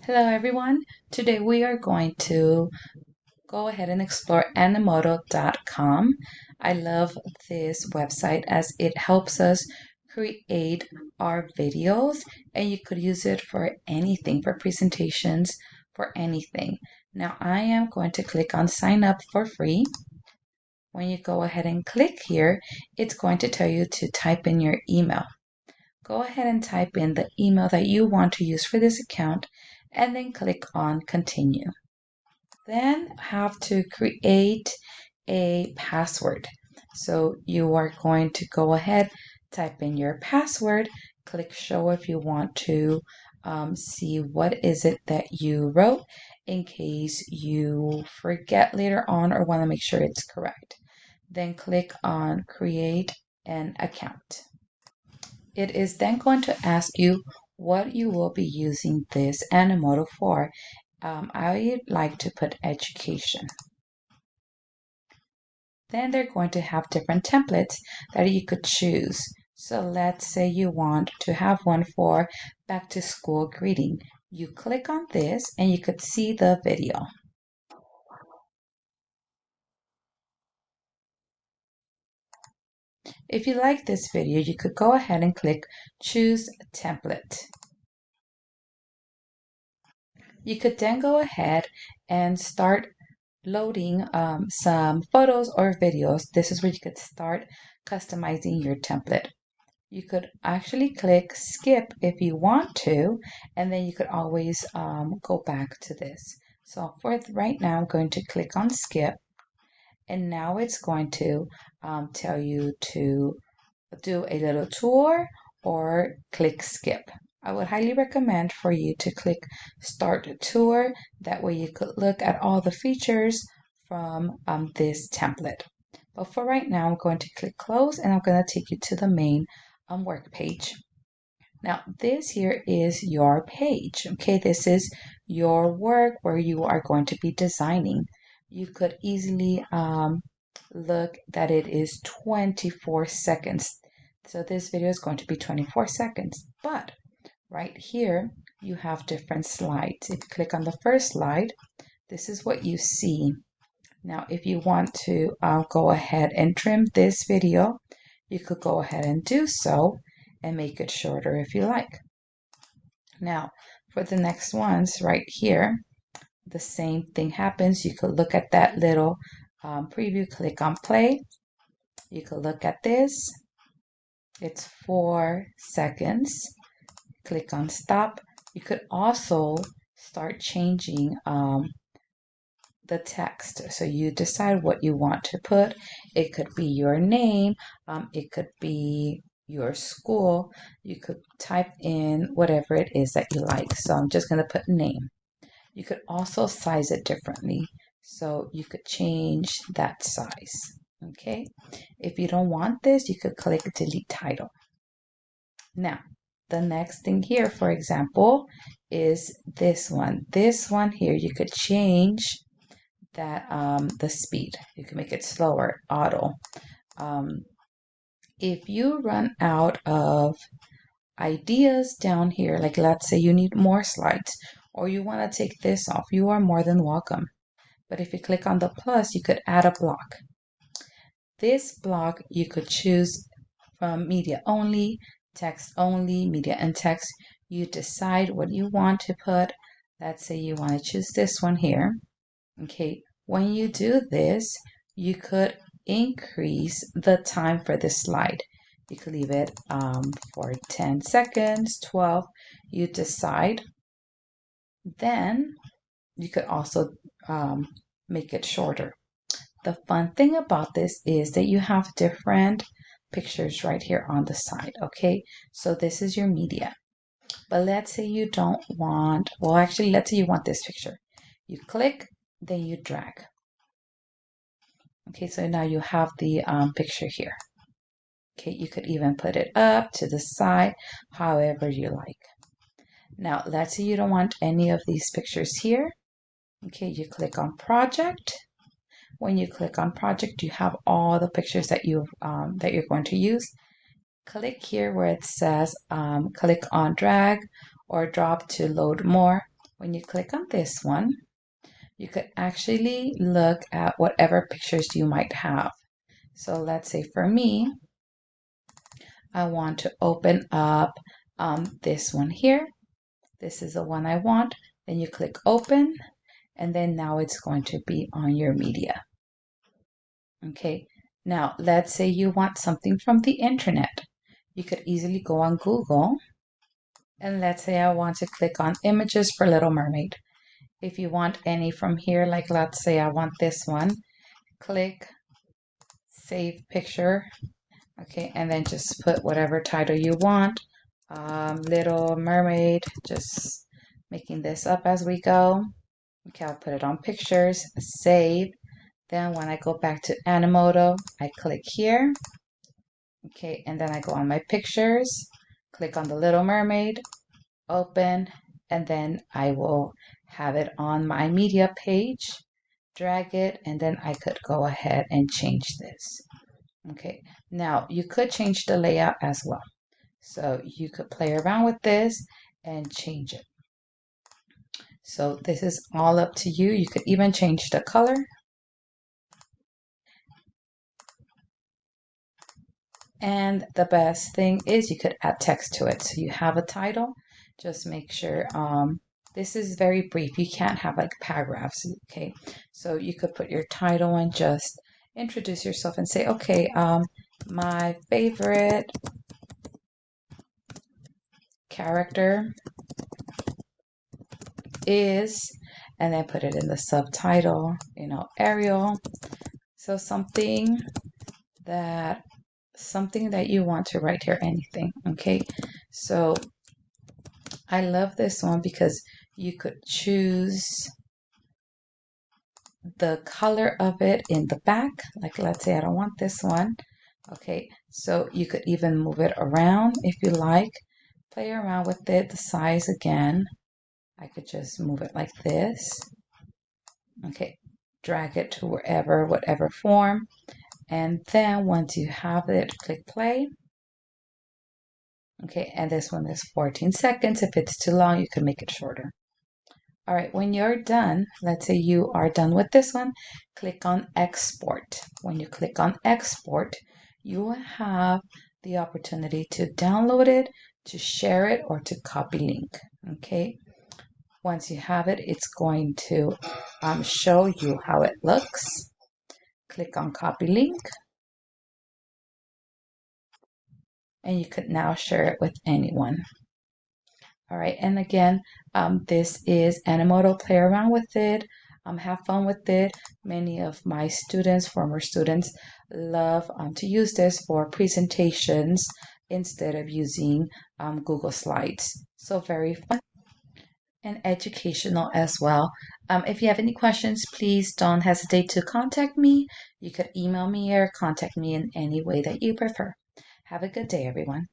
Hello everyone. Today we are going to go ahead and explore Animoto.com. I love this website as it helps us create our videos, and you could use it for anything, for presentations, for anything. Now I am going to click on sign up for free. When you go ahead and click here, it's going to tell you to type in your email. Go ahead and type in the email that you want to use for this account and then click on continue. Then have to create a password. So you are going to go ahead, type in your password, click show if you want to see what is it that you wrote in case you forget later on or want to make sure it's correct. Then click on create an account. It is then going to ask you what you will be using this Animoto for. I like to put education. Then they're going to have different templates that you could choose. So let's say you want to have one for back to school greeting. You click on this and you could see the video. If you like this video, you could go ahead and click choose template. You could then go ahead and start loading some photos or videos. This is where you could start customizing your template. You could actually click skip if you want to, and then you could always go back to this. So for right now, I'm going to click on skip, and now it's going to tell you to do a little tour or click skip. I would highly recommend for you to click start tour. That way you could look at all the features from this template. But for right now, I'm going to click close and I'm going to take you to the main work page. Now this here is your page. Okay, this is your work where you are going to be designing. You could easily look that it is 24 seconds. So this video is going to be 24 seconds, but right here you have different slides. If you click on the first slide, this is what you see. Now, if you want to go ahead and trim this video, you could go ahead and do so and make it shorter if you like. Now, for the next ones right here, the same thing happens. You could look at that little preview, click on play. You could look at this. It's 4 seconds. Click on stop. You could also start changing the text. So you decide what you want to put. It could be your name. It could be your school. You could type in whatever it is that you like. So I'm just going to put name. You could also size it differently. So you could change that size. Okay. If you don't want this, you could click delete title. Now, the next thing here, for example, is this one. This one here, you could change that the speed. You can make it slower, auto. If you run out of ideas down here, like let's say you need more slides or you want to take this off, you are more than welcome. But if you click on the plus, you could add a block. This block you could choose from media only, text only, media and text. You decide what you want to put. Let's say you want to choose this one here. Okay, when you do this, you could increase the time for this slide. You could leave it for 10 seconds, 12, you decide. Then you could also make it shorter. The fun thing about this is that you have different pictures right here on the side, okay? So this is your media. But let's say you don't want, well, actually, let's say you want this picture. You click, then you drag. Okay, so now you have the picture here. Okay, you could even put it up to the side, however you like. Now, let's say you don't want any of these pictures here. Okay, you click on project. When you click on project, you have all the pictures that you're going to use. Click here where it says click on drag or drop to load more. when you click on this one, you could actually look at whatever pictures you might have. So let's say for me, I want to open up this one here. This is the one I want. Then you click open, and then now it's going to be on your media. Okay, now let's say you want something from the internet. You could easily go on Google, and let's say I want to click on images for Little Mermaid. If you want any from here, like let's say I want this one, click save picture. Okay, and then just put whatever title you want. Little Mermaid, just making this up as we go. Okay, I'll put it on pictures, save. Then when I go back to Animoto, I click here. Okay, and then I go on my pictures, click on the Little Mermaid, open, and then I will have it on my media page, drag it, and then I could go ahead and change this. Okay, now you could change the layout as well. So you could play around with this and change it. So this is all up to you. You could even change the color. And the best thing is you could add text to it. So you have a title, just make sure this is very brief. You can't have like paragraphs, okay? So you could put your title and just introduce yourself and say, okay, my favorite character is, and then put it in the subtitle, Ariel. So something that you want to write here, anything, okay? So I love this one because you could choose the color of it in the back. Like let's say I don't want this one. Okay, so you could even move it around if you like. Play around with it, the size again. I could just move it like this. Okay, drag it to wherever, whatever form. And then once you have it, click play. Okay, and this one is 14 seconds. If it's too long, you can make it shorter. All right, when you're done, let's say you are done with this one, click on export. When you click on export, you will have the opportunity to download it, to share it, or to copy link. Okay, once you have it, it's going to show you how it looks. Click on copy link, and you could now share it with anyone. All right, and again, this is Animoto. Play around with it, have fun with it. Many of my students, former students, love to use this for presentations instead of using Google Slides. So very fun and educational as well. If you have any questions, please don't hesitate to contact me. You could email me or contact me in any way that you prefer. Have a good day, everyone.